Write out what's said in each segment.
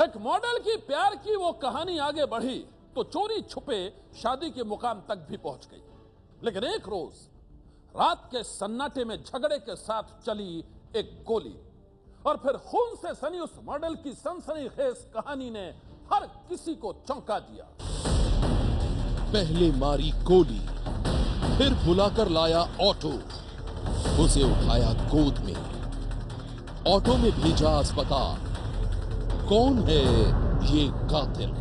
एक मॉडल की प्यार की वो कहानी आगे बढ़ी तो चोरी छुपे शादी के मुकाम तक भी पहुंच गई। लेकिन एक रोज रात के सन्नाटे में झगड़े के साथ चली एक गोली और फिर खून से सनी उस मॉडल की सनसनीखेज कहानी ने हर किसी को चौंका दिया। पहले मारी गोली, फिर बुलाकर लाया ऑटो, उसे उठाया गोद में, ऑटो में भेजा अस्पताल। कौन है ये कातिल?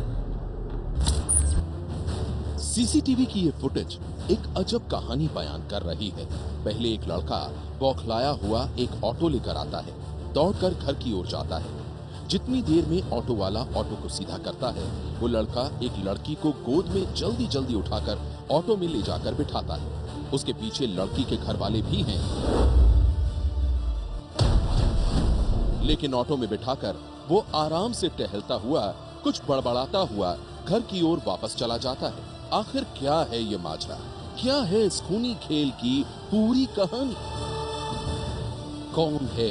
सीसीटीवी की ये फुटेज एक अजब कहानी बयान कर रही है। पहले एक लड़का बौखलाया हुआ एक ऑटो लेकर आता है, दौड़कर घर की ओर जाता है। जितनी देर में ऑटो वाला ऑटो को सीधा करता है, वो लड़का एक लड़की को गोद में जल्दी जल्दी उठाकर ऑटो में ले जाकर बिठाता है। उसके पीछे लड़की के घर वाले भी हैं, लेकिन ऑटो में बिठाकर वो आराम से टहलता हुआ, कुछ बड़बड़ाता हुआ घर की ओर वापस चला जाता है। आखिर क्या है ये माजरा? क्या है इस खूनी खेल की पूरी कहानी? कौन है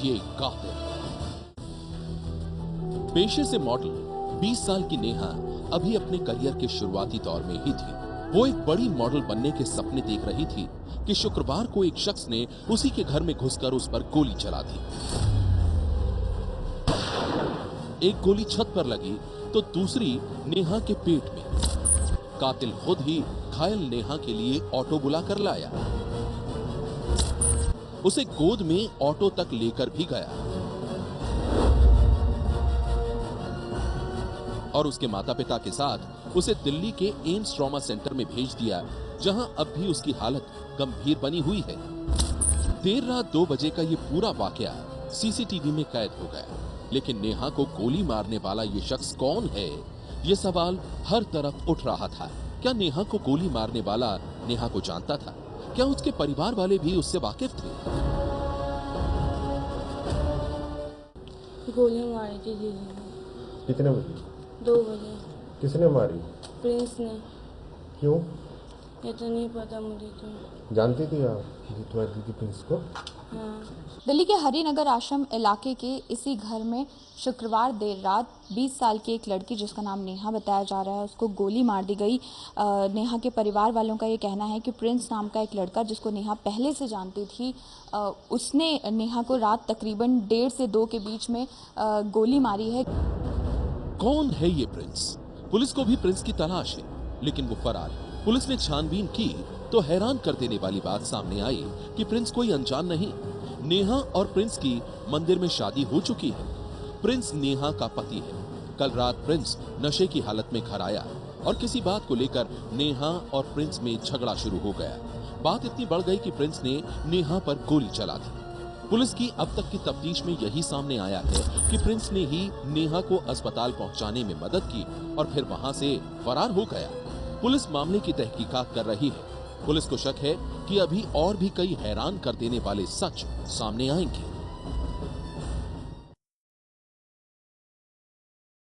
ये कातिल? पेशे से मॉडल 20 साल की नेहा अभी अपने करियर के शुरुआती दौर में ही थी। वो एक बड़ी मॉडल बनने के सपने देख रही थी कि शुक्रवार को एक शख्स ने उसी के घर में घुसकर उस पर गोली चला दी। एक गोली छत पर लगी तो दूसरी नेहा के पेट में। कातिल खुद ही घायल नेहा के लिए ऑटो बुलाकर लाया, उसे गोद में ऑटो तक लेकर भी गया और उसके माता पिता के साथ उसे दिल्ली के एम्स ट्रॉमा सेंटर में भेज दिया, जहां अब भी उसकी हालत गंभीर बनी हुई है। देर रात 2 बजे का ये पूरा वाकया सीसीटीवी में कैद हो गया। लेकिन नेहा को गोली मारने वाला ये शख्स कौन है? ये सवाल हर तरफ उठ रहा था। क्या नेहा को गोली मारने वाला नेहा को जानता था? क्या उसके परिवार वाले भी उससे वाकिफ थे? गोली मारी थी दीदी। कितने बजे? 2 बजे। किसने मारी? प्रिंस ने। क्यों? ये तो नहीं पता मुझे। तो जानती थी आप तुम्हारी दीदी प्रिंस को? हाँ। दिल्ली के हरिनगर आश्रम इलाके के इसी घर में शुक्रवार देर रात 20 साल की एक लड़की, जिसका नाम नेहा बताया जा रहा है, उसको गोली मार दी गई। नेहा के परिवार वालों का ये कहना है कि प्रिंस नाम का एक लड़का, जिसको नेहा पहले से जानती थी, उसने नेहा को रात तकरीबन 1:30 से 2 के बीच में गोली मारी है। कौन है ये प्रिंस? पुलिस को भी प्रिंस की तलाश है, लेकिन वो फरार है। पुलिस ने छानबीन की तो हैरान कर देने वाली बात सामने आई कि प्रिंस कोई अनजान नहीं। नेहा और प्रिंस की मंदिर में शादी हो चुकी है। प्रिंस नेहा का पति है। कल रात प्रिंस नशे की हालत में घर आया और किसी बात को लेकर नेहा और प्रिंस में झगड़ा शुरू हो गया। बात इतनी बढ़ गई कि प्रिंस ने नेहा पर गोली चला दी। पुलिस की अब तक की तफ्तीश में यही सामने आया है कि प्रिंस ने ही नेहा को अस्पताल पहुंचाने में मदद की और फिर वहां से फरार हो गया। पुलिस मामले की तहकीकात कर रही है। पुलिस को शक है कि अभी और भी कई हैरान कर देने वाले सच सामने आएंगे।